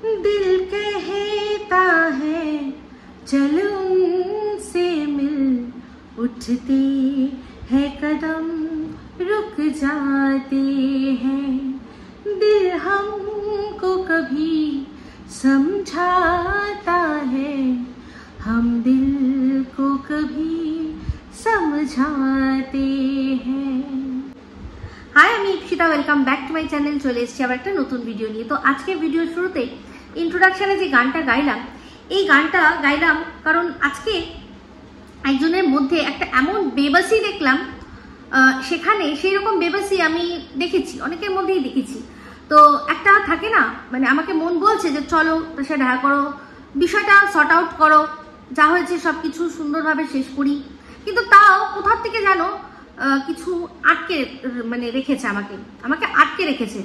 दिल कहता है चल उनसे मिल, उठते हैं कदम रुक जाते हैं, दिल हमको कभी समझाता है, हम दिल को कभी समझाते हैं। हाय, আমি Ipsita, welcome back to my channel. চলে এসেছি আবার একটা নতুন ভিডিও নিয়ে। তো আজকে ভিডিওর শুরুতে ইন্ট্রোডাকশনে যে গানটা গাইলাম, এই গানটা গাইলাম কারণ আজকে একজনের মধ্যে একটা এমন বেবাসি দেখলাম, সেখানে সেই রকম বেবাসি আমি দেখেছি, অনেকের মধ্যেই দেখেছি। তো একটা থাকে না, মানে আমাকে মন বলছে যে চলো তার সাথে দেখা করো, বিষয়টা সর্ট আউট করো, যা হয়েছে সব কিছু সুন্দরভাবে শেষ করি, কিন্তু তাও কোথার থেকে জানো কিছু আটকে মানে রেখেছে, আমাকে আটকে রেখেছে।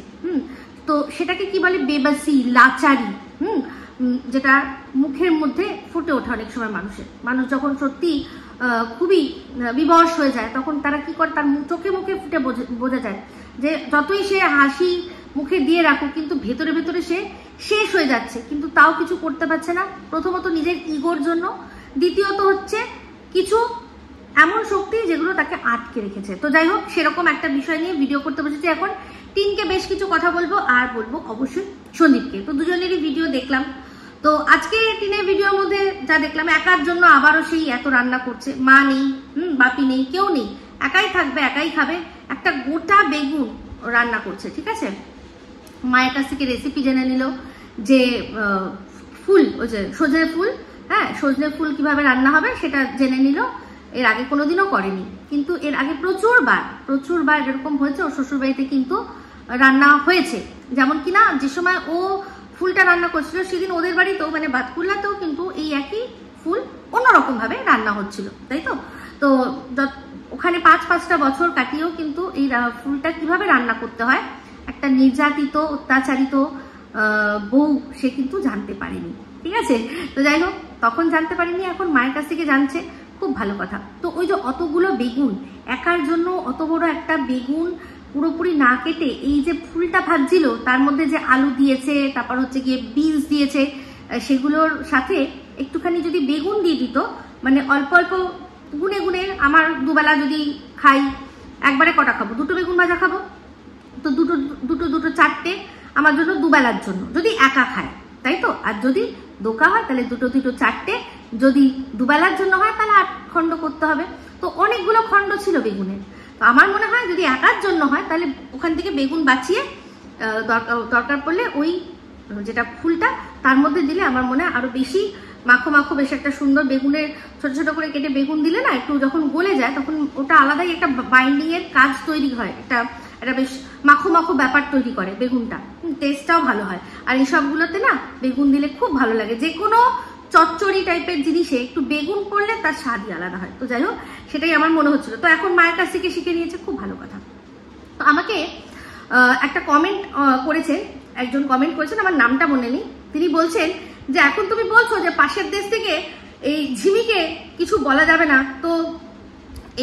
তো সেটাকে কি বলে? বেবাসি, লাচারি। যেটা মুখের মধ্যে ফুটে ওঠে অনেক সময় মানুষ যখন সত্যি খুবই বিবশ হয়ে যায়, তখন তারা কি করে, তার চোখে মুখে ফুটে বোঝা যায় যে যতই সে হাসি মুখে দিয়ে রাখুক, কিন্তু ভেতরে ভেতরে সে শেষ হয়ে যাচ্ছে, কিন্তু তাও কিছু করতে পারছে না। প্রথমত নিজের ইগোর জন্য, দ্বিতীয়ত হচ্ছে কিছু এমন শক্তি যেগুলো তাকে আটকে রেখেছে। তো যাই হোক, সেরকম একটা বিষয় নিয়ে ভিডিও করতে বসেছি। এখন টিনকে বেশ কিছু কথা বলবো, আর বলবো অবশ্যই সন্দীপকে। তো দুজনেরই ভিডিও দেখলাম। তো আজকে টিনের ভিডিওর মধ্যে যা দেখলাম, একার জন্য আবারও সেই এত রান্না করছে, মা নেই, বাপি নেই, কেউ নেই, একাই থাকবে, একাই খাবে, একটা গোটা বেগুন রান্না করছে। ঠিক আছে, মায়ের কাছ থেকে রেসিপি জেনে নিল যে ফুল, ওই যে সজনে ফুল, হ্যাঁ সজনে ফুল কিভাবে রান্না হবে সেটা জেনে নিল। এর আগে কোনোদিনও করেনি, কিন্তু এর আগে প্রচুরবার এরকম হয়েছে। ওর শ্বশুরবাড়িতে কিন্তু রান্না হয়েছে, যেমন কিনা যে সময় ও ফুলটা রান্না করছিল, সেদিন ওদের বাড়িতেও মানে বাতকুল্লাতেও কিন্তু এই একই ফুল অন্যরকম ভাবে রান্না হচ্ছিল, তাই তো? তো ওখানে 5-5টা বছর কাটিয়েও কিন্তু এই ফুলটা কিভাবে রান্না করতে হয় একটা নির্যাতিত, অত্যাচারিত বউ সে কিন্তু জানতে পারেনি। ঠিক আছে, তো যাই হোক, তখন জানতে পারেনি, এখন মায়ের কাছ থেকে জানছে, খুব ভালো কথা। তো ওই যে অতগুলো বেগুন, একার জন্য অত বড় একটা বেগুন পুরোপুরি না কেটে এই যে ফুলটা ভাজছিল, তার মধ্যে যে আলু দিয়েছে, তারপর হচ্ছে গিয়ে বীজ দিয়েছে, সেগুলোর সাথে একটুখানি যদি বেগুন দিয়ে দিত, মানে অল্প অল্প গুনে গুনে, আমার দুবেলা যদি খাই, একবারে কটা খাবো? 2টো বেগুন ভাজা খাবো, তো দুটো 4টে আমার জন্য দুবেলার জন্য, যদি একা খায়, তাই তো? আর যদি দোকা হয় তাহলে 2 4টে, যদি দুবেলার জন্য হয় তাহলে 8 খণ্ড করতে হবে। তো অনেকগুলো খণ্ড ছিল বেগুনের। তো আমার মনে হয় যদি একার জন্য হয় তাহলে ওখান থেকে বেগুন বাঁচিয়ে দরকার পড়লে ওই যেটা ফুলটা তার মধ্যে দিলে আমার মনে হয় আরো বেশি মাখো বেশ একটা সুন্দর, বেগুনের ছোট ছোট করে কেটে বেগুন দিলে না, একটু যখন গলে যায় তখন ওটা আলাদাই একটা বাইন্ডিং এর কাজ তৈরি হয়, এটা বেশ মাখো ব্যাপার তৈরি করে বেগুনটা, টেস্টটাও ভালো হয়। আর এই সবগুলোতে না বেগুন দিলে খুব ভালো লাগে, যে কোনো চচ্চড়ি টাইপের জিনিসে একটু বেগুন পড়লে তার স্বাদই আলাদা হয়। তো যাই হোক, সেটাই আমার মনে হচ্ছিল। তো এখন মায়ের কাছ থেকে শিখে নিয়েছে, খুব ভালো কথা। তো আমাকে একটা কমেন্ট করেছেন, একজন কমেন্ট করেছেন, আমার নামটা মনে নেই। তিনি বলছেন যে এখন তুমি বলছো যে পাশের দেশ থেকে এই ঝিমিকে কিছু বলা যাবে না, তো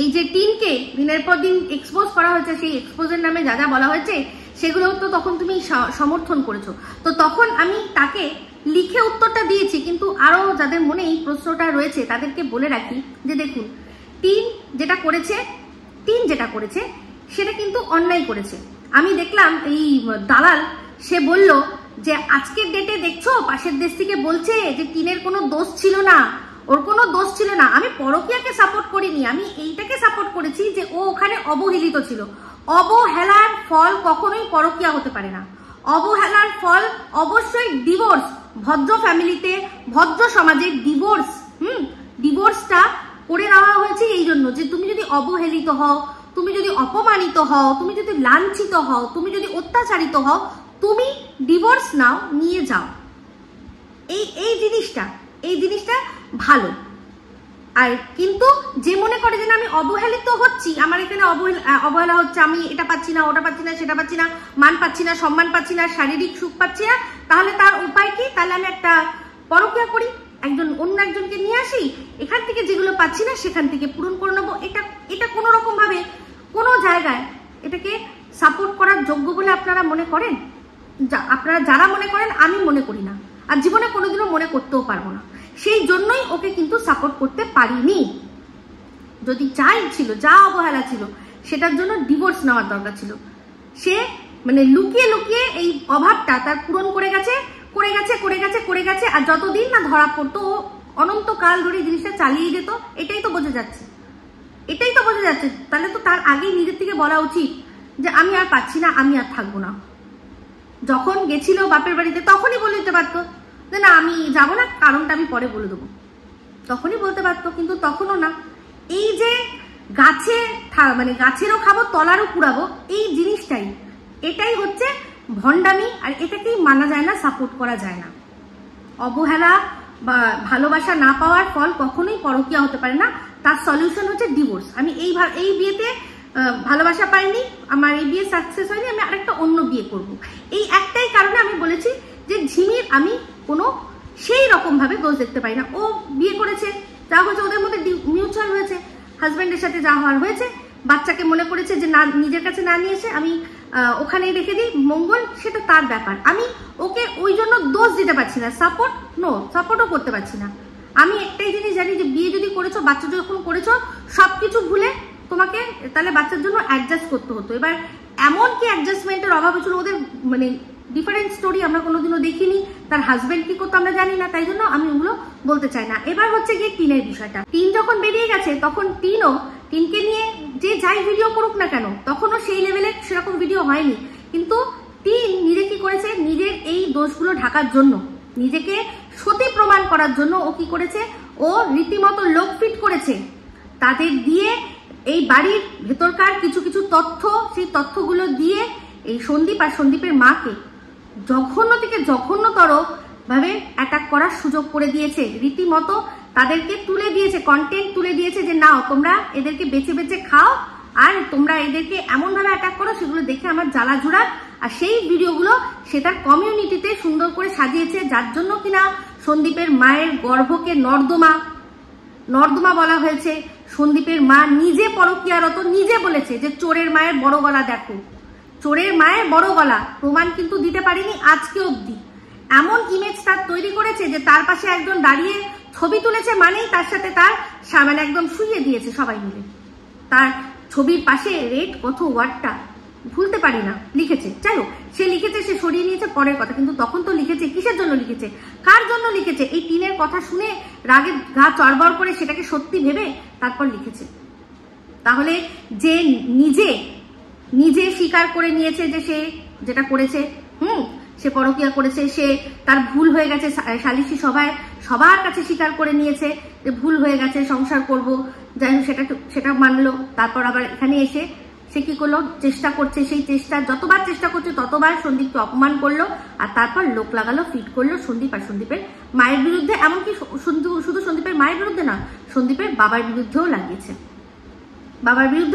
এই যে টিনকে দিনের পর দিন এক্সপোজ করা হয়েছে, সেই এক্সপোজের নামে যা যা বলা হয়েছে সেগুলো তো তখন তুমি সমর্থন করেছো। তো তখন আমি তাকে লিখে উত্তরটা দিয়েছি, কিন্তু আরো যাদের মনে এই প্রশ্নটা রয়েছে তাদেরকে বলে রাখি যে দেখুন, টিন যেটা করেছে সেটা কিন্তু অন্যায় করেছে। আমি দেখলাম এই দালাল, সে বলল যে আজকের ডেটে দেখছো পাশের দেশ থেকে বলছে যে টিনের কোনো দোষ ছিল না, ওর কোনো দোষ ছিল না। আমি পরকীয়াকে সাপোর্ট করিনি, আমি এইটাকে সাপোর্ট করেছি যে ও ওখানে অবহেলিত ছিল। অবহেলার ফল কখনোই পরকীয়া হতে পারে না। অবহেলার ফল অবশ্যই ডিভোর্স। ভদ্র ফ্যামিলিতে, ভদ্র সমাজে ডিভোর্সটা করে নেওয়া হয়েছে এই জন্য যে তুমি যদি অবহেলিত হও, তুমি যদি অপমানিত হও, তুমি যদি লাঞ্ছিত হও, তুমি যদি অত্যাচারিত হও, তুমি ডিভোর্স নাও, নিয়ে যাও। এই জিনিসটা ভালো। আর কিন্তু যে মনে করে যে আমি অবহেলিত হচ্ছি, আমার এখানে অবহেলা হচ্ছে, আমি এটা পাচ্ছি না, ওটা পাচ্ছি না, সেটা পাচ্ছি না, মান পাচ্ছি না, সম্মান পাচ্ছি না, শারীরিক সুখ পাচ্ছি না, তাহলে তার উপায় কি? তাহলে আমি একটা পরকীয়া করি, অন্য একজনকে নিয়ে আসি, এখান থেকে যেগুলো পাচ্ছি না সেখান থেকে পূরণ করে নেবো। এটা কোনো রকম ভাবে কোনো জায়গায় এটাকে সাপোর্ট করার যোগ্য বলে আপনারা মনে করেন? আপনারা যারা মনে করেন, আমি মনে করি না, আর জীবনে কোনোদিনও মনে করতেও পারবো না। সেই জন্যই ওকে কিন্তু সাপোর্ট করতে পারিনি। যদি যাই ছিল, যা অবহেলা ছিল, সেটার জন্য ডিভোর্স নেওয়ার দরকার ছিল। সে মানে লুকিয়ে লুকিয়ে এই অভাবটা তার পূরণ করে গেছে, আর যতদিন না ধরা পড়তো ও অনন্তকাল ধরে জিনিসটা চালিয়ে যেত। এটাই তো বোঝা যাচ্ছে। তাহলে তো তার আগেই নিজের থেকে বলা উচিত যে আমি আর পাচ্ছি না, আমি আর থাকবো না। যখন গেছিল বাপের বাড়িতে তখনই বলে দিতে পারতো যে না আমি যাবো না, কারণটা আমি পরে বলে দেবো, তখনই বলতে পারতো। কিন্তু তখনও না। এই যে গাছে মানে গাছেরও খাবো তলারও কুড়াবো, এই জিনিসটাই, এটাই হচ্ছে ভণ্ডামি। আর এটাকেই মানা যায় না, সাপোর্ট করা যায় না। অবহেলা বা ভালোবাসা না পাওয়ার ফল কখনোই পরকীয়া হতে পারে না। তার সলিউশন হচ্ছে ডিভোর্স। আমি এই বিয়েতে ভালোবাসা পাইনি, আমার এই বিয়ে সাকসেস হয়নি, আমি আরেকটা অন্য বিয়ে করব। এই একটাই কারণে আমি বলেছি যে ঝিমির আমি কোনো সেই রকম ভাবে দোষ দেখতে পাই না। ও বিয়ে করেছে, যা হয়েছে ওদের মধ্যে মিউচুয়াল হয়েছে, হাজব্যান্ডের সাথে যা হওয়ার হয়েছে, বাচ্চাকে মনে করেছে যে না নিজের কাছে না নিয়ে এসে আমি ওখানেই রেখে দিই মঙ্গল, সেটা তার ব্যাপার। আমি ওকে ওই জন্য দোষ দিতে পারছি না, সাপোর্টও করতে পারছি না। আমি একটাই জিনিস জানি যে বিয়ে যদি করেছো, বাচ্চা যখন করেছো, সবকিছু ভুলে তোমাকে তাহলে বাচ্চার জন্য অ্যাডজাস্ট করতে হতো। এবার এমন কি অ্যাডজাস্টমেন্টের অভাব ছিল ওদের, মানে ডিফারেন্ট স্টোরি আমরা কোনোদিনও দেখিনি। তার হাজবেন্ড কি করতো আমরা জানি না, তাই জন্য আমি ওগুলো বলতে চাই না। এবার হচ্ছে গিয়ে টিনের বিষয়টা। টিন যখন বেরিয়ে গেছে তখন টিনকে নিয়ে যে যাই ভিডিও করুক না কেন, তখনও সেই লেভেলে সেরকম ভিডিও হয়নি। কিন্তু টিন নিজে কি করেছে, নিজের এই দোষগুলো ঢাকার জন্য, নিজেকে সতী প্রমাণ করার জন্য ও কি করেছে, ও রীতিমতো লোক ফিট করেছে। তাদের দিয়ে এই বাড়ির ভেতরকার কিছু কিছু তথ্য, সেই তথ্যগুলো দিয়ে এই সন্দীপ আর সন্দীপের মাকে জঘন্য থেকে জঘন্যতর ভাবে অ্যাটাক করার সুযোগ করে দিয়েছে। রীতিমতো তাদেরকে তুলে দিয়েছে, কন্টেন্ট তুলে দিয়েছে যে নাও তোমরা এদেরকে বেছে বেছে খাও, আর তোমরা এদেরকে এমনভাবে অ্যাটাক করো সেগুলো দেখে আমার জ্বালা জুড়াক। আর সেই ভিডিওগুলো সে তার কমিউনিটিতে সুন্দর করে সাজিয়েছে, যার জন্য কিনা সন্দীপের মায়ের গর্ভকে নর্দমা বলা হয়েছে। সন্দীপের মা নিজে পরকীয়ারত, নিজে বলেছে যে চোরের মায়ের বড় গলা দেখো, চোরের মায়ের বড় গলা। প্রমাণ কিন্তু দিতে পারিনি আজকে অবধি। এমন ইমেজ তার তৈরি করেছে যে তার পাশে একজন দাঁড়িয়ে ছবি তুলেছে মানেই তার সাথে তার সামনে একদম শুইয়ে দিয়েছে সবাই মিলে। তার ছবির পাশে রেড কত ওয়ার্ডটা ভুলতে পারি না লিখেছে। যাই হোক, সে লিখেছে, সে সরিয়ে নিয়েছে পরের কথা, কিন্তু তখন তো লিখেছে। কিসের জন্য লিখেছে, কার জন্য লিখেছে? এই টিনের কথা শুনে রাগে গা চড়বড় করে সেটাকে সত্যি ভেবে তারপর লিখেছে। তাহলে যে নিজে স্বীকার করে নিয়েছে যে সে যেটা করেছে, সে পরকীয়া করেছে, সে তার ভুল হয়ে গেছে, সালিশি সভায় সবার কাছে স্বীকার করে নিয়েছে যে ভুল হয়ে গেছে, সংসার করব, যাই হোক সেটা মানলো। তারপর আবার এখানে এসে সে কি করলো, চেষ্টা করছে, সেই চেষ্টা যতবার চেষ্টা করছে ততবার সন্দীপকে অপমান করলো, আর তারপর লোক লাগালো, ফিট করলো সন্দীপ আর সন্দীপের মায়ের বিরুদ্ধে। এমনকি শুধু সন্দীপের মায়ের বিরুদ্ধে না, সন্দীপের বাবার বিরুদ্ধেও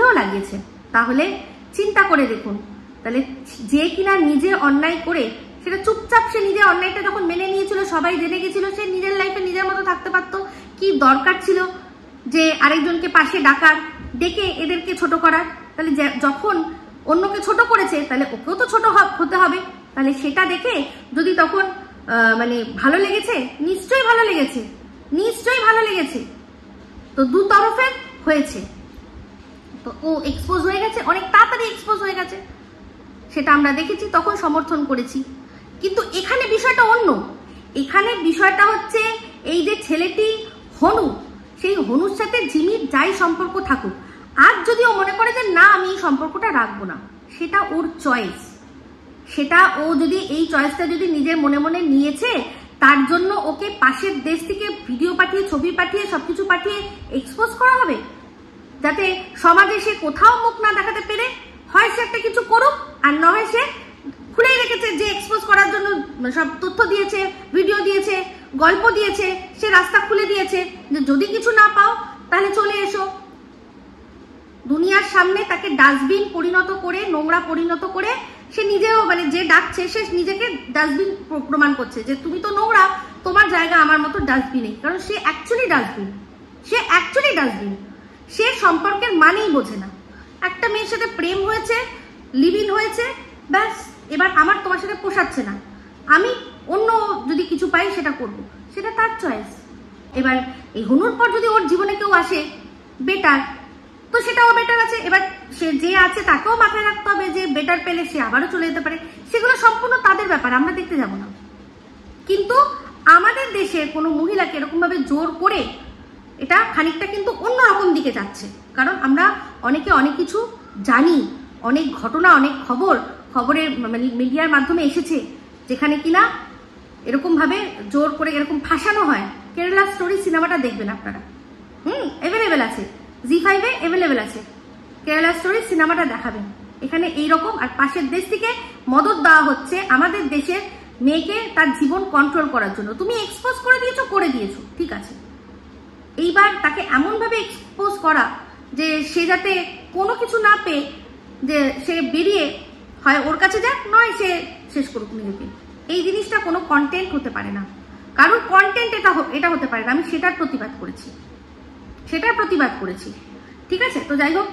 লাগিয়েছে। তাহলে চিন্তা করে দেখুন, তাহলে যে কিনা নিজে অন্যায় করে সেটা চুপচাপ, সে নিজের অন্যায়টা যখন মেনে নিয়েছিল, সবাই জেনে গেছিল, সে নিজের লাইফে নিজের মতো থাকতে পারতো। কি দরকার ছিল যে আরেকজনকে পাশে ডাকার, ডেকে এদেরকে ছোট করার? তাহলে যখন অন্যকে ছোট করেছে তাহলে ওকেও তো ছোট হতে হবে। তাহলে সেটা দেখে যদি তখন মানে ভালো লেগেছে, নিশ্চয়ই ভালো লেগেছে। তো দু তরফের হয়েছে, তো ও এক্সপোজ হয়ে গেছে, অনেক তাড়াতাড়ি এক্সপোজ হয়ে গেছে, সেটা আমরা দেখেছি, তখন সমর্থন করেছি। কিন্তু এখানে বিষয়টা অন্য। এখানে বিষয়টা হচ্ছে এই যে ছেলেটি হনু, সেই হনুর সাথে ঝিমির যাই সম্পর্ক থাকুক, আর যদি ও মনে করে যে না আমি এই সম্পর্কটা রাখবো না, সেটা ওর চয়েস। সেটা ও যদি এই চয়েসটা যদি নিজের মনে মনে নিয়েছে, তার জন্য ওকে পাশের দেশ থেকে ভিডিও পাঠিয়ে, ছবি পাঠিয়ে, সবকিছু পাঠিয়ে এক্সপোজ করা হবে, যাতে সমাজে সে কোথাও মুখ না দেখাতে পেরে। হয় সে একটা কিছু করুক, আর নয় সে খুলেই রেখেছে যে এক্সপোজ করার জন্য সব তথ্য দিয়েছে, ভিডিও দিয়েছে, গল্প দিয়েছে, সে রাস্তা খুলে দিয়েছে যে যদি কিছু না পাও তাহলে চলে এসো। দুনিয়ার সামনে তাকে ডাস্টবিন পরিণত করে, নোংরা পরিণত করে, সে নিজেও মানে যে ডাকছে সে নিজেকে ডাস্টবিন প্রমাণ করছে যে তুমি তো নোংরা, তোমার জায়গা আমার মতো ডাস্টবিনে। কারণ সে অ্যাকচুয়ালি ডাস্টবিন। সে সম্পর্কের মানেই বোঝে না। একটা মেয়ের সাথে প্রেম হয়েছে, লিভ ইন হয়েছে, ব্যাস এবার আমার তোমার সাথে পোষাচ্ছে না, আমি অন্য যদি কিছু পাই সেটা করব, সেটা তার চয়েস। এবার এই হুনুর পর যদি ওর জীবনে কেউ আসে বেটার, তো সেটাও বেটার আছে। এবার সে যে আছে তাকেও মাথায় রাখতে হবে যে বেটার পেলে সে আবারও চলে যেতে পারে, সেগুলো সম্পূর্ণ তাদের ব্যাপার, আমরা দেখতে যাব না। কিন্তু আমাদের দেশে কোনো মহিলাকে এরকম ভাবে জোর করে, এটা খানিকটা কিন্তু অন্যরকম দিকে যাচ্ছে। কারণ আমরা অনেকে অনেক কিছু জানি, অনেক ঘটনা, অনেক খবরের মানে মিডিয়ার মাধ্যমে এসেছে যেখানে কিনা এরকম ভাবে জোর করে এরকম ফাঁসানো হয়। কেরালা স্টোরি সিনেমাটা দেখবেন আপনারা, অ্যাভেলেবেল আছে, জি5-এ অ্যাভেলেবেল আছে। কেরালা স্টোরি সিনেমাটা দেখাবেন। এখানে এইরকম, আর পাশের দেশ থেকে মদত দেওয়া হচ্ছে আমাদের দেশের মেয়েকে তার জীবন কন্ট্রোল করার জন্য। তুমি এক্সপোজ করে দিয়েছো, ঠিক আছে, এইবার তাকে এমনভাবে এক্সপোজ করা যে সে যাতে কোনো কিছু না পেয়ে যে সে বেরিয়ে হয় ওর কাছে যাক, নয় সে শেষ করুক নিজেকে। এই জিনিসটা কোনো কন্টেন্ট হতে পারে না, কারণ কন্টেন্ট এটা হতে পারে না। আমি সেটার প্রতিবাদ করেছি, ঠিক আছে। তো যাই হোক,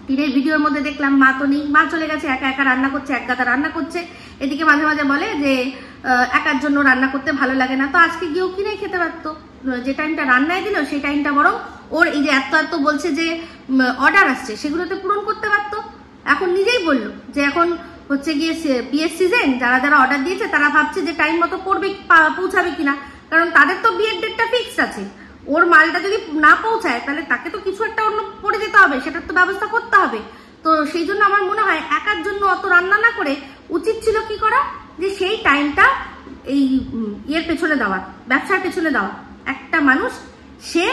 তীরের ভিডিওর মধ্যে দেখলাম মা তো নেই, মা চলে গেছে, একা একা রান্না করছে, এক গাদা রান্না করছে। এদিকে মাঝে মাঝে বলে যে একার জন্য রান্না করতে ভালো লাগে না, তো আজকে গিয়েও কিনে খেতে পারতো। যে টাইমটা রান্নায় দিল সেই টাইমটা বরং ওর এই যে এত বলছে যে অর্ডার আসছে সেগুলোতে পূরণ করতে পারতো। এখন নিজেই বললো যে এখন হচ্ছে গিয়ে বিয়ের সিজন, যারা অর্ডার দিয়েছে তারা ভাবছে যে টাইম মতো পৌঁছাবে কিনা, কারণ তাদের তো বিয়ের ডেটটা ফিক্সড আছে। ওর মালটা যদি না পৌঁছায় তাহলে তাকে তো কিছু একটা অন্য পড়ে যেতে হবে, সেটার তো ব্যবস্থা করতে হবে। তো সেই জন্য আমার মনে হয় একার জন্য অত রান্না না করে উচিত ছিল কি করা, যে সেই টাইমটা এই ইয়ের পেছনে দেওয়া, ব্যবসার পেছনে দেওয়া। একটা মানুষ সে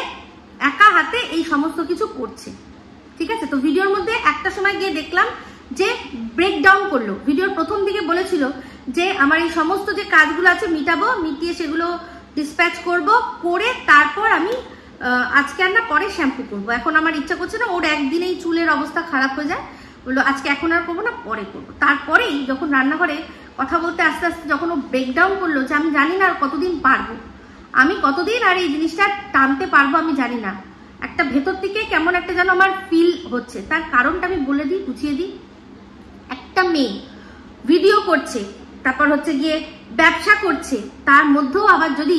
একা হাতে এই সমস্ত কিছু করছে, ঠিক আছে। তো ভিডিওর মধ্যে একটা সময় গিয়ে দেখলাম যে ব্রেকডাউন করলো। ভিডিওর প্রথম দিকে বলেছিল যে আমার এই সমস্ত যে কাজগুলো আছে মিটিয়ে সেগুলো ডিসপ্যাচ করে তারপর আমি আজকে আর না পরে শ্যাম্পু করবো, এখন আমার ইচ্ছা করছে না। ওর একদিনেই চুলের অবস্থা খারাপ হয়ে যায়, বললো আজকে এখন আর করবো না, পরে করবো। তারপরেই যখন রান্নাঘরে কথা বলতে আস্তে আস্তে যখন ও ব্রেকডাউন করলো যে আমি জানি না আর কতদিন পারবো, আমি কতদিন আর এই জিনিসটা টানতে পারবো আমি জানি না, একটা ভেতর থেকে কেমন একটা যেন আমার ফিল হচ্ছে। তার কারণটা আমি বলে দিই, বুঝিয়ে দিই। একটা মেয়ে ভিডিও করছে, তারপর হচ্ছে গিয়ে ব্যবসা করছে, তার মধ্যেও আবার যদি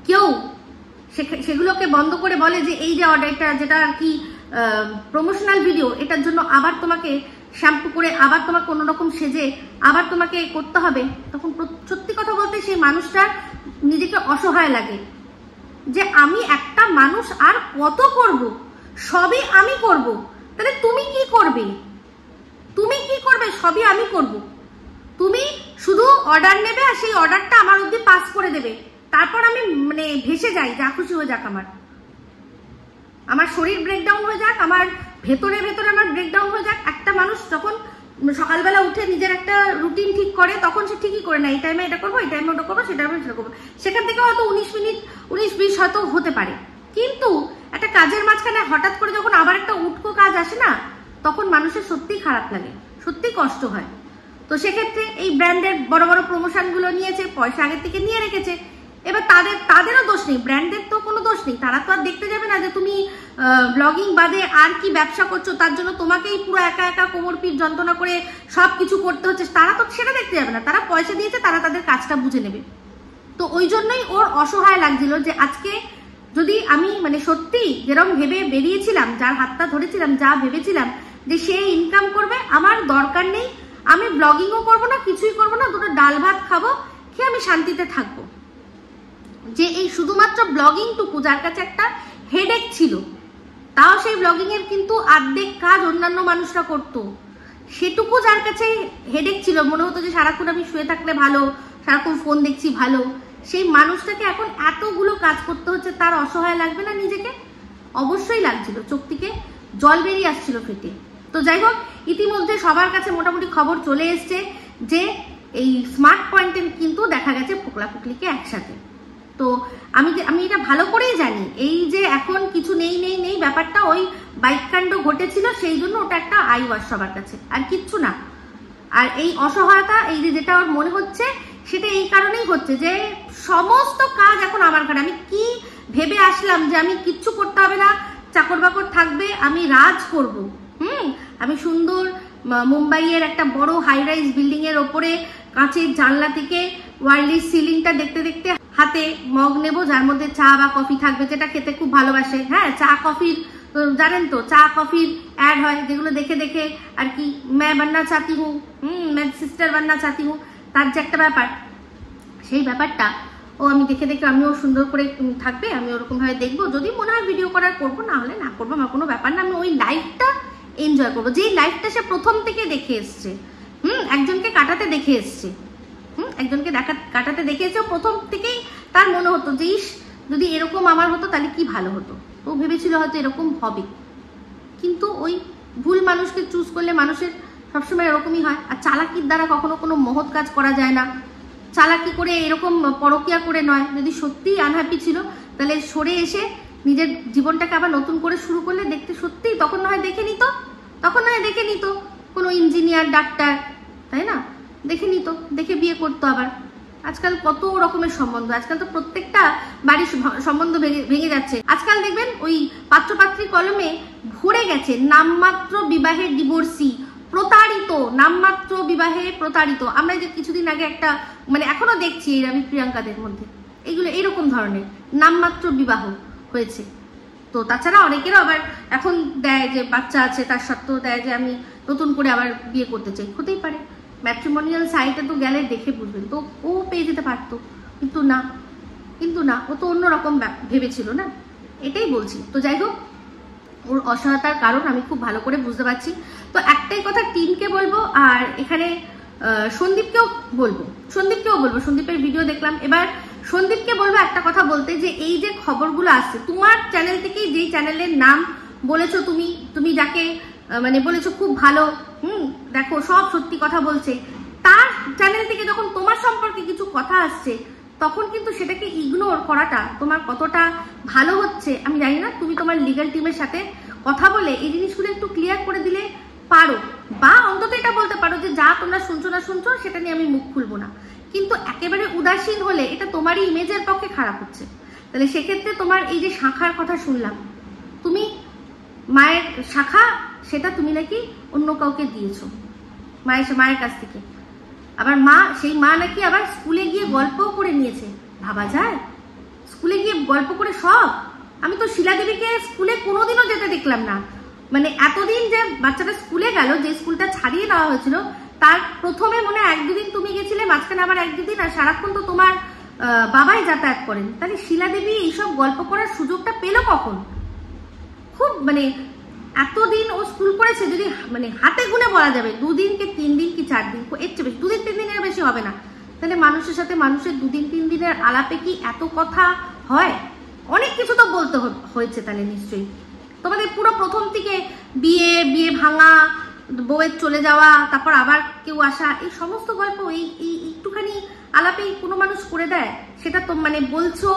কেউ সেগুলোকে বন্ধ করে বলে যে এই যে অর্ডারটা যেটা আর কি প্রমোশনাল ভিডিও, এটার জন্য আবার তোমাকে শ্যাম্পু করে আবার তোমাকে অন্যরকম সেজে আবার তোমাকে করতে হবে, তখন সত্যি কথা বলতে সেই মানুষটার নিজেকে অসহায় লাগে যে আমি একটা মানুষ আর কত করব, সবই আমি করব। তাহলে তুমি কি করবে? সবই আমি করব। তুমি শুধু অর্ডার নেবে আর সেই অর্ডারটা আমার অবধি পাস করে দেবে, তারপর আমি মানে ভেসে যাই, যা খুশি হয়ে যাক, আমার শরীর ব্রেকডাউন হয়ে যাক, আমার ভেতরে আমার ব্রেকডাউন হয়ে যাক। একটা মানুষ যখন সকালবেলা উঠে নিজের একটা রুটিন ঠিক করে তখন সে ঠিকই করে না, এই টাইমে এটা করবো, এই টাইমে ওটা করবো, সেটা করবো। সেখান থেকে হয়তো 19-20 হয়তো হতে পারে, কিন্তু একটা কাজের মাঝখানে হঠাৎ করে যখন আবার একটা উটকো কাজ আসে না, তখন মানুষের সত্যিই খারাপ লাগে, সত্যি কষ্ট হয়। তো সেক্ষেত্রে এই ব্র্যান্ডের বড় বড় প্রমোশন গুলো নিয়েছে, পয়সা আগের থেকে নিয়ে রেখেছে। এবার তাদেরও দোষ নেই, ব্র্যান্ডের তো কোনো দোষ নেই। তারা তো আর দেখতে যাবে না যে তুমি ব্লগিং বাদে আর কি ব্যবসা করছো, তার জন্য তোমাকেই পুরো একা একা কোমর পিঠ যন্ত্রণা করে সবকিছু করতে হচ্ছে, তারা তো সেটা দেখতে যাবে না। তারা পয়সা দিয়েছে, তারা তাদের কাজটা বুঝে নেবে। তো ওই জন্যই ওর অসহায় লাগছিল যে আজকে যদি আমি মানে সত্যি যেরকম ভেবে বেরিয়েছিলাম, যার হাতটা ধরেছিলাম, যা ভেবেছিলাম যে সে ইনকাম করবে, আমার দরকার নেই, আমি ব্লগিংও করবো না, কিছুই করবো না, দুটো ডাল ভাত খাবো, খেয়ে আমি শান্তিতে থাকবো। যে এই শুধুমাত্র ব্লগিংটুকু যার কাছে একটা হেডেক ছিল, তাও সেই ব্লগিং এর কিন্তু অর্ধেক কাজ অন্যান্য মানুষরা করতো, সেটুকু যার কাছে হেডেক ছিল, মনে হতো যে সারাক্ষণ আমি শুয়ে থাকলে ভালো, সারাক্ষণ ফোন দেখছি ভালো, সেই মানুষটাকে এখন এতগুলো কাজ করতে হচ্ছে, তার অসহায় লাগবে না নিজেকে? অবশ্যই লাগছিল, চোখ থেকে জল বেরিয়ে আসছিল ফেটে। তো যাই হোক, ইতিমধ্যে সবার কাছে মোটামুটি খবর চলে এসছে যে এই স্মার্ট পয়েন্টে কিন্তু দেখা গেছে ফোকলা ফুকলিকে একসাথে। তো আমি এটা ভালো করেই জানি, এই যে এখন কিছু নেই ব্যাপারটা ওই বাইক কাণ্ড ঘটেছিল, সেই জন্য ওটা একটা আই ওয়াশ সবার কাছে, আর কিচ্ছু না। আর এই অসহায়তা, এই যে যেটা ওর মনে হচ্ছে, সেটা এই কারণেই হচ্ছে যে সমস্ত কাজ এখন আমার ঘরে। আমি কি ভেবে আসলাম যে আমি কিচ্ছু করতে হবে না, চাকর বাকর থাকবে, আমি রাজ করব, আমি সুন্দর মুম্বাইয়ের একটা বড় হাই রাইজ বিল্ডিং এর ওপরে কাঁচের জানলা থেকে ওয়ার্ল্ডের সিলিংটা দেখতে দেখতে হাতে মগ নেব, যার মধ্যে চা বা কফি থাকবে, যেটা খেতে খুব ভালোবাসে। হ্যাঁ, চা কফির জানেন তো, চা কফির অ্যাড হয়, যেগুলো দেখে দেখে আর কি मैं बनना चाहती हूँ, मैं सिस्टर बनना चाहती हूँ, তার যে একটা ব্যাপার, সেই ব্যাপারটা ও আমি দেখে দেখে আমিও সুন্দর করে থাকবে, আমি ওরকম ভাবে দেখবো। যদি মনে হয় ভিডিও করার করবো, না হলে না করবো, আমার কোনো ব্যাপার না। আমি ওই লাইফটা এনজয় করবো, যেই লাইফটা সে প্রথম থেকে দেখে এসছে। একজনকে কাটাতে দেখে এসছে, একজনকে কাটাতে দেখে এসছে, প্রথম থেকেই তার মনে হতো যে ইস যদি এরকম আমার হতো তাহলে কি ভালো হতো। ও ভেবেছিল হয়তো এরকম হবে, কিন্তু ওই ভুল মানুষকে চুজ করলে মানুষের সবসময় এরকমই হয়। আর চালাকির দ্বারা কখনো কোনো মহৎ কাজ করা যায় না। চালাকি করে এরকম পরকিয়া করে নয়। যদি সত্যিই আনহ্যাপি ছিল তাহলে সরে এসে নিজের জীবনটাকে আবার নতুন করে শুরু করলে দেখতে সত্যিই তখন নয় দেখে নিত কোনো ইঞ্জিনিয়ার, ডাক্তার, তাই না, দেখে নিত, দেখে বিয়ে করতো। আবার আজকাল কত রকমের সম্বন্ধ, আজকাল তো প্রত্যেকটা বাড়ির সম্বন্ধ ভেঙে যাচ্ছে। আজকাল দেখবেন ওই পাত্রপাত্রী কলমে ভরে গেছে নামমাত্র বিবাহের ডিভোর্সি, প্রতারিত, নামমাত্র বিবাহে প্রতারিত। আমরা যে কিছুদিন আগে একটা এখনো দেখছি এই রবি প্রিয়াঙ্কাদের মধ্যে এইগুলো এইরকম ধরনের নামমাত্র বিবাহ হয়েছে। তো তাছাড়া অনেকেরও আবার এখন দেয় যে বাচ্চা আছে, তার সত্ত্বেও দেয় যে আমি নতুন করে আবার বিয়ে করতে চাই। হতেই পারে, ম্যাট্রিমোনিয়াল সাইটে তো গেলে দেখে বুঝবেন, তো ও পেয়ে যেতে পারতো, কিন্তু না, ও তো অন্যরকম ভেবেছিল না, এটাই বলছি। তো যাই হোক, ওর অসহায়তার কারণ আমি খুব ভালো করে বুঝতে পারছি। তো একটাই কথা টিমকে বলবো, আর এখানে সন্দীপকেও বলবো। সন্দীপের ভিডিও দেখলাম, এবার সন্দীপকে বলবো একটা কথা বলতে, যে এই যে খবরগুলো আসছে তোমার চ্যানেল থেকেই, যেই চ্যানেলের নাম বলেছো তুমি যাকে বলেছো খুব ভালো, দেখো সব সত্যি কথা বলছে, তার চ্যানেল থেকে যখন তোমার সম্পর্কে কিছু কথা আসছে তখন কিন্তু সেটাকে ইগনোর করাটা তোমার কতটা ভালো হচ্ছে আমি জানি না। তুমি তোমার লিগ্যাল টিমের সাথে কথা বলে এই জিনিসগুলো একটু ক্লিয়ার করে দিলে পারো, বা অন্তত এটা বলতে পারো যে যা তোমরা শুনছো সেটা নিয়ে আমি মুখ খুলবো না। কিন্তু একেবারে উদাসীন হলে এটা তোমারই ইমেজের পক্ষে খারাপ হচ্ছে। তাহলে সেক্ষেত্রে তোমার এই যে শাখার কথা শুনলাম, তুমি মায়ের শাখা, সেটা তুমি নাকি অন্য কাউকে দিয়েছো মায়ের কাছ থেকে। আবার সেই মা নাকি আবার স্কুলে গিয়ে গল্পও করে নিয়েছে। ভাবা যায়, স্কুলে গিয়ে গল্প করে সব। আমি তো শিলা দেবীকে স্কুলে কোনোদিনও যেতে দেখলাম না। এতদিন যে বাচ্চাটা স্কুলে গেল, যে স্কুলটা ছাড়িয়ে দেওয়া হয়েছিল, তার প্রথমে মনে হয় 1-2 দিন তুমি গেছিলে, মাঝখানে আবার 1-2 দিন, আর সারাক্ষণ তো তোমার বাবাই যাতায়াত করেন। তাহলে শিলা দেবী এইসব গল্প করার সুযোগটা পেলো কখন? খুব এতদিন ও স্কুল করেছে, যদি হাতে গুনে বলা যাবে 2 দিন কি 3 দিন কি 4 দিন, এর চেয়ে বেশি 2 দিন 3 দিনের বেশি হবে না। তাহলে মানুষের সাথে মানুষের 2 দিন 3 দিনের আলাপে কি এত কথা হয়? অনেক কিছু তো বলতে হয়েছে তাহলে নিশ্চয়ই। তোমাদের পুরো প্রথম থেকে বিয়ে ভাঙা, বউয়ের চলে যাওয়া, তারপর আবার কেউ আসা, এই সমস্ত গল্প এই একটুখানি আলাপেই কোনো মানুষ করে দেয়? সেটা তো বলছো,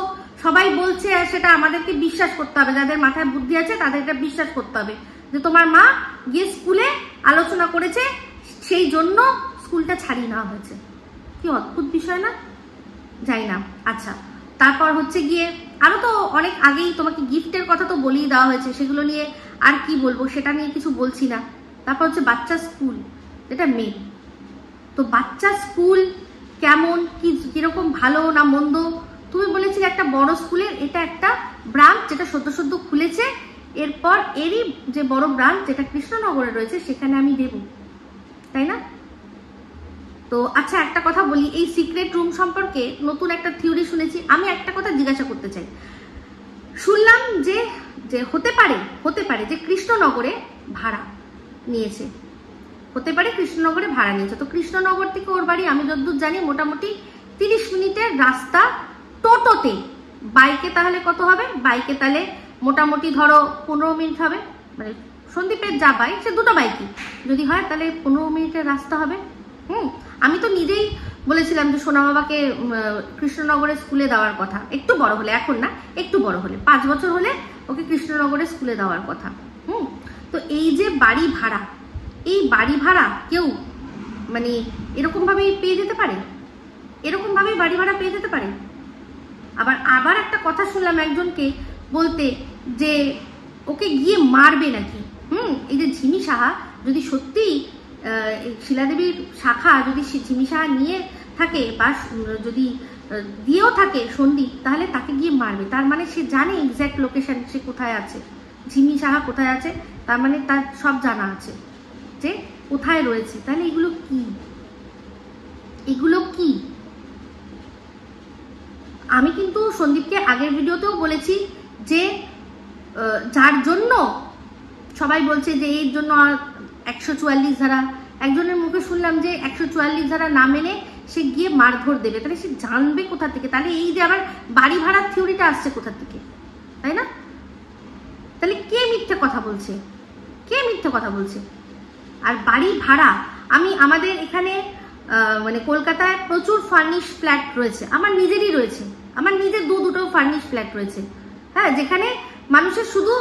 সবাই বলছে, আর সেটা আমাদেরকে বিশ্বাস করতে হবে। যাদের মাথায় বুদ্ধি আছে তাদেরকে বিশ্বাস করতে হবে যে তোমার মা গিয়ে স্কুলে আলোচনা করেছে, সেই জন্য স্কুলটা ছাড়িয়ে নেওয়া হয়েছে। কি অদ্ভুত বিষয় না? যাই না। আচ্ছা, তারপর হচ্ছে গিয়ে আরো তো অনেক আগেই তোমাকে গিফটের কথা তো বলেই দেওয়া হয়েছে, সেগুলো নিয়ে আর কি বলবো, সেটা নিয়ে কিছু বলছি না। তারপর হচ্ছে বাচ্চা স্কুল, যেটা মেন। তো বাচ্চা স্কুল কেমন, কিরকম, ভালো না মন্দ? তুমি বলেছিলে একটা বড় স্কুলের এটা একটা ব্রাঞ্চ, যেটা সদ্য খুলেছে, এরপর এরই যে বড় ব্রাঞ্চ যেটা কৃষ্ণনগরে রয়েছে সেখানে আমি দেব, তাই না? তো আচ্ছা, একটা কথা বলি, এই সিক্রেট রুম সম্পর্কে নতুন একটা থিওরি শুনেছি। আমি একটা কথা জিজ্ঞাসা করতে চাই। শুনলাম যে হতে পারে যে কৃষ্ণনগরে ভাড়া নিয়েছে, তো কৃষ্ণনগর থেকে ওর বাড়ি আমি যতদূর জানি মোটামুটি 30 মিনিটের রাস্তা টোটোতে। বাইকে তাহলে কত হবে? বাইকে তাহলে মোটামুটি ধরো 15 মিনিট হবে। সন্দীপের যা বাইক, সে 2টো বাইকই যদি হয় তাহলে 15 মিনিটের রাস্তা হবে। আমি তো নিজেই বলেছিলাম যে সোনা বাবাকে কৃষ্ণনগরে স্কুলে দেওয়ার কথা, একটু বড় হলে, এখন না, একটু বড় হলে, 5 বছর হলে ওকে কৃষ্ণনগরে স্কুলে দেওয়ার কথা। তো এই যে বাড়ি ভাড়া, এই বাড়ি ভাড়া কেউ এরকম ভাবেই পেয়ে যেতে পারে, বাড়ি ভাড়া পেয়ে যেতে পারে। আবার একটা কথা শুনলাম একজনকে বলতে, যে ওকে গিয়ে মারবে নাকি। এই যে ঝিমি সাহা যদি সত্যি শিলাদেবীর শাখা যদি ঝিমি সাহা নিয়ে থাকে বা যদি দিয়েও থাকে সন্দীপ, তাহলে তাকে গিয়ে মারবে। তার মানে সে জানে এক্স্যাক্ট লোকেশন, সে কোথায় আছে, ঝিমি সাহা কোথায় আছে, তার মানে তার সব জানা আছে যে কোথায় রয়েছে। তাহলে এগুলো কি, এগুলো কি? আমি কিন্তু সন্দীপকে আগের ভিডিওতেও বলেছি যে যার জন্য সবাই বলছে যে এর জন্য 144 ধারা, একজনের মুখে শুনলাম যে 144 ধারা না মেনে সে গিয়ে মারধর দেবে, তাহলে সে জানবে কোথা থেকে? তাহলে এই যে আবার বাড়ি ভাড়ার থিওরিটা আসছে কোথা থেকে, তাই না? তাহলে কে মিথ্যে কথা বলছে, কে মিথ্যে কথা বলছে? আর বাড়ি ভাড়া, আমি আমাদের এখানে মানে কলকাতায় প্রচুর ফার্নিশ ফ্ল্যাট রয়েছে, আমার নিজেরই রয়েছে, আমার নিজের দুটো ফার্নিশ ফ্ল্যাট রয়েছে, হ্যাঁ, যেখানে মানুষের শুধু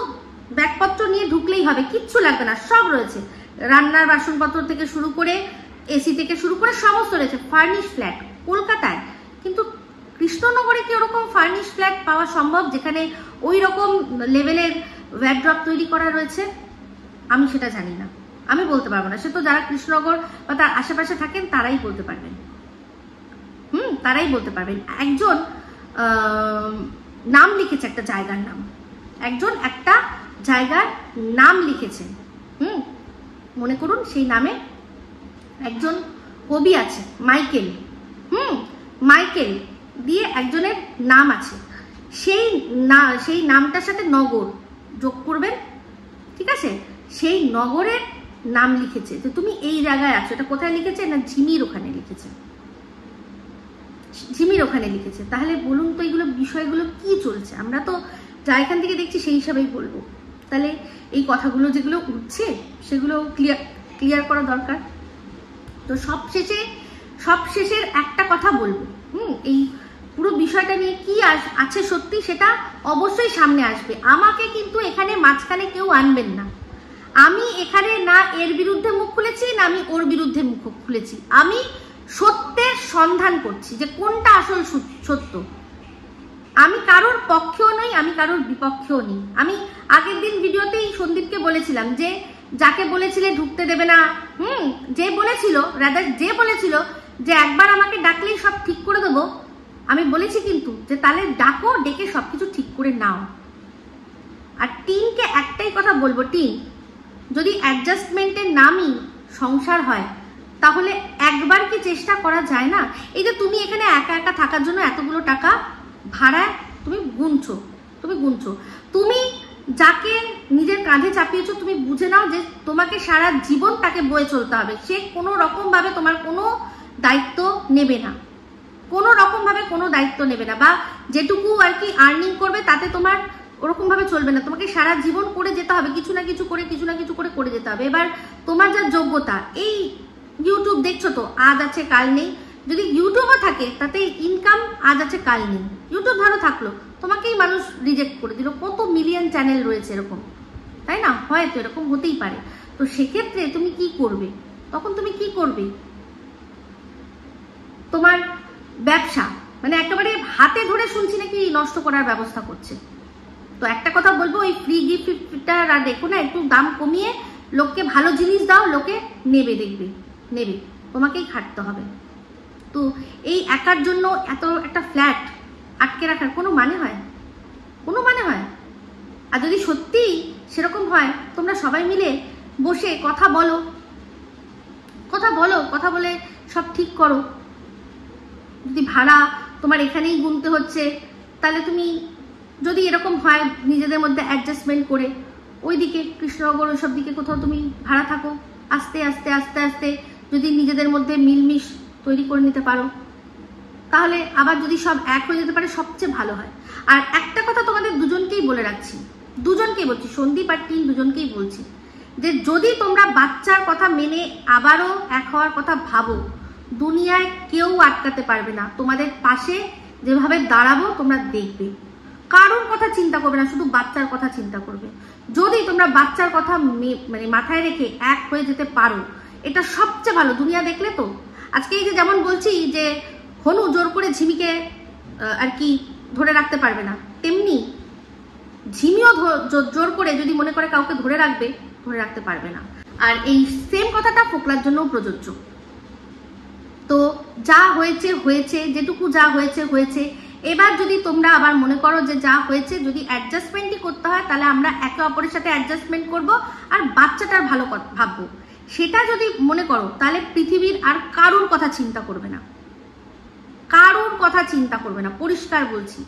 ব্যাগপত্র নিয়ে ঢুকলেই হবে, কিচ্ছু লাগবে না, সব রয়েছে, রান্নার বাসনপত্র থেকে শুরু করে এসি থেকে শুরু করে সমস্ত রয়েছে, ফার্নিশ ফ্ল্যাট কলকাতায়। কিন্তু কৃষ্ণনগরে কি ওরকম ফার্নিশ ফ্ল্যাট পাওয়া সম্ভব যেখানে ওই রকম লেভেলের ওয়ার্ড্রপ তৈরি করা রয়েছে? আমি সেটা জানি না, আমি বলতে পারবো না। সে তো যারা কৃষ্ণনগর বা তার আশেপাশে থাকেন তারাই বলতে পারবেন, তারাই বলতে পারবেন। একজন নাম লিখেছে, একটা জায়গার নাম, একজন একটা জায়গার নাম লিখেছে, মনে করুন সেই নামে একজন কবি আছে মাইকেল, মাইকেল দিয়ে একজনের নাম আছে, সেই নামটার সাথে নগর যোগ করবেন, ঠিক আছে? সেই নগরের নাম লিখেছে যে তুমি এই জায়গায় আছো। এটা কোথায় লিখেছে? না ঝিমির ওখানে লিখেছে, ঝিমির ওখানে লিখেছে। তাহলে বলুন তো এইগুলো বিষয়গুলো কি চলছে? আমরা তো যা এখান থেকে দেখছি সেই হিসাবেই বলবো। তাহলে এই কথাগুলো যেগুলো উঠছে সেগুলো ক্লিয়ার করা দরকার। তো সবশেষের একটা কথা বলবো, এই পুরো বিষয়টা নিয়ে কি আছে সত্যি সেটা অবশ্যই সামনে আসবে। আমাকে কিন্তু এখানে মাঝখানে কেউ আনবেন না। আমি এখানে না এর বিরুদ্ধে মুখ খুলেছি, না আমি ওর বিরুদ্ধে মুখ খুলেছি। আমি সত্যের সন্ধান করছি যে কোনটা আসল সত্য। আমি কারোর পক্ষেও নই, আমি কারোর বিপক্ষেও নেই। আমি আগের দিন ভিডিওতেই সন্দীপকে বলেছিলাম যে যাকে বলেছিলে ঢুকতে দেবে না, যে বলেছিল যে একবার আমাকে ডাকলেই সব ঠিক করে দেবো, আমি বলেছি কিন্তু যে তাহলে ডাকো, ডেকে সবকিছু ঠিক করে নাও। আর টিনকে একটাই কথা বলবো, টিন, যদি অ্যাডজাস্টমেন্টের নামই সংসার হয় তাহলে একবার কি চেষ্টা করা যায় না? এই যে তুমি এখানে একা একা থাকার জন্য এতগুলো টাকা ভাড়া তুমি গুনছো, তুমি যাকে নিজের কাঁধে চাপিয়েছো, তুমি বুঝে নাও যে তোমাকে সারা জীবন তাকে বয়ে চলতে হবে। সে কোনো রকম ভাবে তোমার কোনো দায়িত্ব নেবে না, কোনো রকম ভাবে কোনো দায়িত্ব নেবে না, বা যেটুকু আর কি আর্নিং করবে তাতে তোমার ওরকম ভাবে চলবে না। তোমাকে সারা জীবন করে যেতে হবে, কিছু না কিছু করে করে যেতে হবে। এবার তোমার যা যোগ্যতা, এই ইউটিউব দেখছো তো, আজ আছে কাল নেই। যদি ইউটিউবও থাকে তাতে ইনকাম আজ আছে কাল নেই। ইউটিউব ধরো থাকলো, তোমাকেই মানুষ রিজেক্ট করে দিল। কত মিলিয়ন চ্যানেল রয়েছে এরকম, তাই না? হয়তো এরকম হতেই পারে। তো সেক্ষেত্রে তুমি কি করবে? তখন তুমি কি করবে? তোমার ব্যবসা মানে একেবারে হাতে ধরে শুনছি নাকি নষ্ট করার ব্যবস্থা করছে। তো একটা কথা বলবো, ওই ফ্রি গিফটটা দেখো না, একটু দাম কমিয়ে লোককে ভালো জিনিস দাও, লোকে নেবে, দেখবে নেবে, তোমাকেই খাটতে হবে। তো এই একার জন্য এত একটা ফ্ল্যাট আটকে রাখার কোনো মানে হয়? কোনো মানে হয়? আর যদি সত্যি সেরকম হয়, তোমরা সবাই মিলে বসে কথা বলে সব ঠিক করো। যদি ভাড়া তোমার এখানেই গুনতে হচ্ছে, তাহলে তুমি যদি এরকম হয় নিজেদের মধ্যে অ্যাডজাস্টমেন্ট করে ওইদিকে কৃষ্ণনগর ওইসব দিকে কোথাও তুমি ভাড়া থাকো। আস্তে আস্তে আস্তে আস্তে যদি নিজেদের মধ্যে মিলমিশ তৈরি করে নিতে পারো, তাহলে আবার যদি সব এক হয়ে যেতে পারে সবচেয়ে ভালো হয়। আর একটা কথা তোমাদের দুজনকেই বলে রাখছি, দুজনকেই বলছি, সন্দীপ আর টিন দুজনকেই বলছি, যে যদি তোমরা বাচ্চার কথা মেনে আবারও এক হওয়ার কথা ভাবো, দুনিয়ায় কেউ আটকাতে পারবে না। তোমাদের পাশে যেভাবে দাঁড়াবো তোমরা দেখবে, কারোর কথা চিন্তা করবে না, শুধু বাচ্চার কথা চিন্তা করবে। যদি তোমরা বাচ্চার কথা মানে মাথায় রেখে এক হয়ে যেতে পারো, এটা সবচেয়ে ভালো। দুনিয়া দেখলে তো আজকে এই যে যেমন বলছি যে হনু জোর করে ঝিমিকে আর কি ধরে রাখতে পারবে না, তেমনি ঝিমিও জোর করে যদি মনে করে কাউকে ধরে রাখতে পারবে না। আর এই সেম কথাটা ফোকলার জন্য প্রযোজ্য। তো যা হয়েছে হয়েছে, যেটুকু যা হয়েছে হয়েছে। এবার যদি তোমরা আবার মনে করো যে যা হয়েছে যদি অ্যাডজাস্টমেন্টই করতে হয়, তাহলে আমরা একে অপরের সাথে অ্যাডজাস্টমেন্ট করব আর বাচ্চাটার ভালো ভাববো, সেটা যদি মনে করো তাহলে পৃথিবীর আর কারোর কথা চিন্তা করবে না, কারোর কথা চিন্তা করবে না। পরিষ্কার বলছি,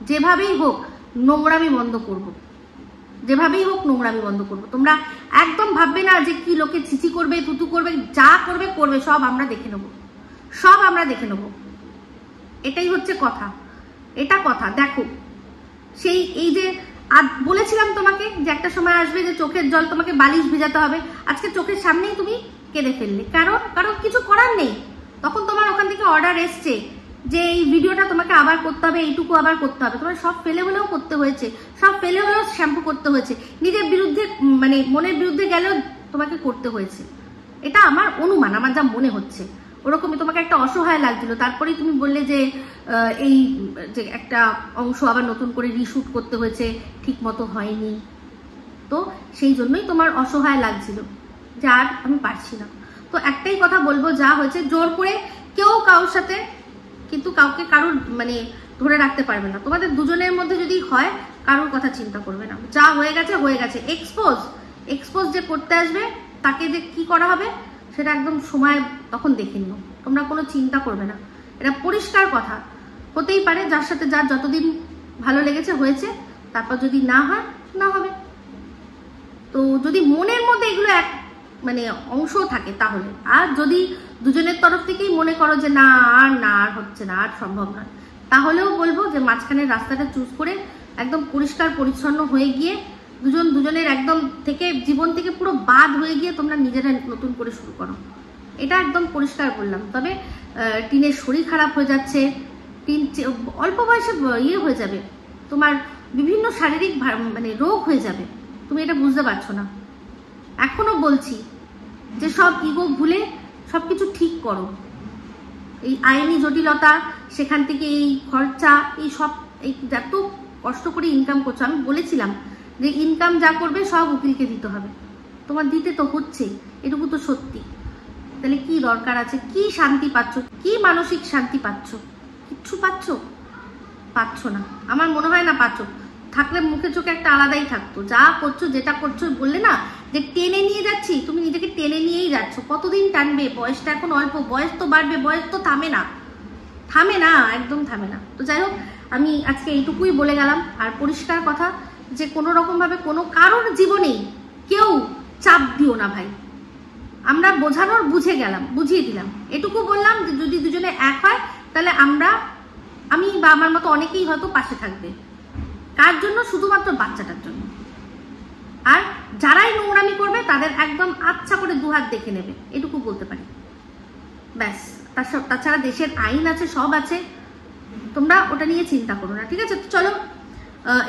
যেভাবেই হোক নোংরামি বন্ধ করব, যেভাবেই হোক নোংরামি বন্ধ করবো। তোমরা একদম ভাববে না যে কি লোকে চিচি করবে, তুতু করবে, যা করবে করবে, সব আমরা দেখে নেবো, সব আমরা দেখে নেবো। এটাই হচ্ছে কথা, এটা কথা। দেখো সেই এই যে আজ বলেছিলাম তোমাকে যে একটা সময় আসবে যে চোখের জল তোমাকে বালিশ ভেজাতে হবে, আজকে চোখের সামনেই তুমি কেঁদে ফেললে, কারণ কিছু করার নেই। তখন তোমার ওখান থেকে অর্ডার এসছে যে এই ভিডিওটা তোমাকে আবার করতে হবে, এইটুকু আবার করতে হবে। তোমার সব ফেলে হলেও করতে হয়েছে, সব ফেলে হলেও শ্যাম্পু করতে হয়েছে, নিজের বিরুদ্ধে মানে মনের বিরুদ্ধে গেলেও তোমাকে করতে হয়েছে। এটা আমার অনুমান, আমার যা মনে হচ্ছে। ওরকমই তোমাকে একটা অসহায় লাগছিল, তারপরেই তুমি বললে যে এই যে একটা অংশ আবার নতুন করে রিশুট করতে হয়েছে, ঠিক মতো হয়নি, তো সেই জন্যই তোমার অসহায় লাগছিল যে আর আমি পারছি না। তো একটাই কথা বলবো, যা হয়েছে জোর করে কেউ কারোর সাথে কিন্তু কাউকে কারোর মানে ধরে রাখতে পারবে না। তোমাদের দুজনের মধ্যে যদি হয়, কারোর কথা চিন্তা করবে না, যা হয়ে গেছে হয়ে গেছে। এক্সপোজ যে করতে আসবে তাকে যে কি করা হবে সেটা একদম সময় তখন দেখে নিও, তোমরা কোনো চিন্তা করবে না। এটা পরিষ্কার কথা। হতেই পারে যার সাথে যার যতদিন ভালো লেগেছে হয়েছে, তারপর যদি না হয় না হবে। তো যদি মনের মধ্যে এগুলো এক মানে অংশ থাকে তাহলে, আর যদি দুজনের তরফ থেকেই মনে করো যে না আর হচ্ছে না, আর সম্ভব নয়, তাহলেও বলবো যে মাঝখানের রাস্তাটা চুজ করে একদম পরিষ্কার পরিচ্ছন্ন হয়ে গিয়ে দুজনের একদম থেকে জীবন থেকে পুরো বাদ হয়ে গিয়ে তোমরা নিজেরা নতুন করে শুরু করো। এটা একদম পরিষ্কার বললাম। তবে টিনের শরীর খারাপ হয়ে যাচ্ছে, টিন অল্প বয়সে ইয়ে হয়ে যাবে, তোমার বিভিন্ন শারীরিক মানে রোগ হয়ে যাবে, তুমি এটা বুঝতে পারছো না। এখনো বলছি যে সব ইগো ভুলে সবকিছু ঠিক করো। এই আইনি জটিলতা, সেখান থেকে এই খরচা, এই সব এই যত কষ্ট করে ইনকাম করছো, আমি বলেছিলাম যে ইনকাম যা করবে সব উকিলকে দিতে হবে, তোমার দিতে তো হচ্ছেই, এটুকু তো সত্যি। তাহলে কি দরকার আছে? কি শান্তি পাচ্ছ? কি মানসিক শান্তি পাচ্ছ? কিচ্ছু পাচ্ছ না। আমার মনে হয় না পাচ্ছ। থাকলে মুখে চোখে একটা আলাদাই থাকতো। যা করছো, যেটা করছো, বললে না যে টেনে নিয়ে যাচ্ছি, তুমি নিজেকে টেনে নিয়েই যাচ্ছ। কতদিন টানবে? বয়সটা এখন অল্প, বয়স তো বাড়বে, বয়স তো থামে না, একদম থামে না। তো যাই হোক, আমি আজকে এইটুকুই বলে গেলাম। আর পরিষ্কার কথা যে কোনো রকম ভাবে কোনো কারোর জীবনেই কেউ চাপ দিও না ভাই। আমরা বোঝানোর বুঝিয়ে দিলাম, এটুকু বললাম যে যদি দুজনে এক হয় তাহলে আমি বা আমার মতো অনেকেই হয়তো পাশে থাকবে। কার জন্য? শুধুমাত্র বাচ্চাটার জন্য। আর যারাই নোংরামি করবে তাদের একদম আচ্ছা করে দুহাত দেখে নেবে, এটুকু বলতে পারি। ব্যাস, তাছাড়া দেশের আইন আছে, সব আছে, তোমরা ওটা নিয়ে চিন্তা করো না, ঠিক আছে? তো চলো,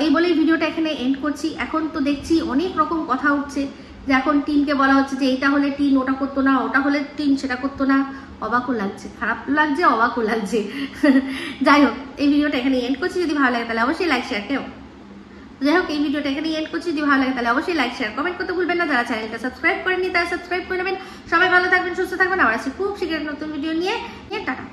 এই বলেই ভিডিওটা এখানে এন্ড করছি। এখন তো দেখছি অনেক রকম কথা উঠছে যে এখন টিনকে বলা হচ্ছে যে এইটা হলে টিন ওটা করতো না, ওটা হলে টিন সেটা করতো না। অবাকও লাগছে, খারাপ লাগছে, অবাকও লাগছে। যাই হোক, এই ভিডিওটা এখানে এন্ড করছি। যদি ভালো লাগে তাহলে অবশ্যই লাইক শেয়ার করো। যাই হোক, এই ভিডিওটা এখানে এন্ড করছি। যদি ভালো লাগে তাহলে অবশ্যই লাইক শেয়ার কমেন্ট করতে ভুলবেন না। যারা চ্যানেলটা সাবস্ক্রাইব করেননি তারা সাবস্ক্রাইব করে নেবেন। সবাই ভালো থাকবেন, সুস্থ থাকবেন। আবার আসছি খুব শীঘ্রই নতুন ভিডিও নিয়ে। টাটা।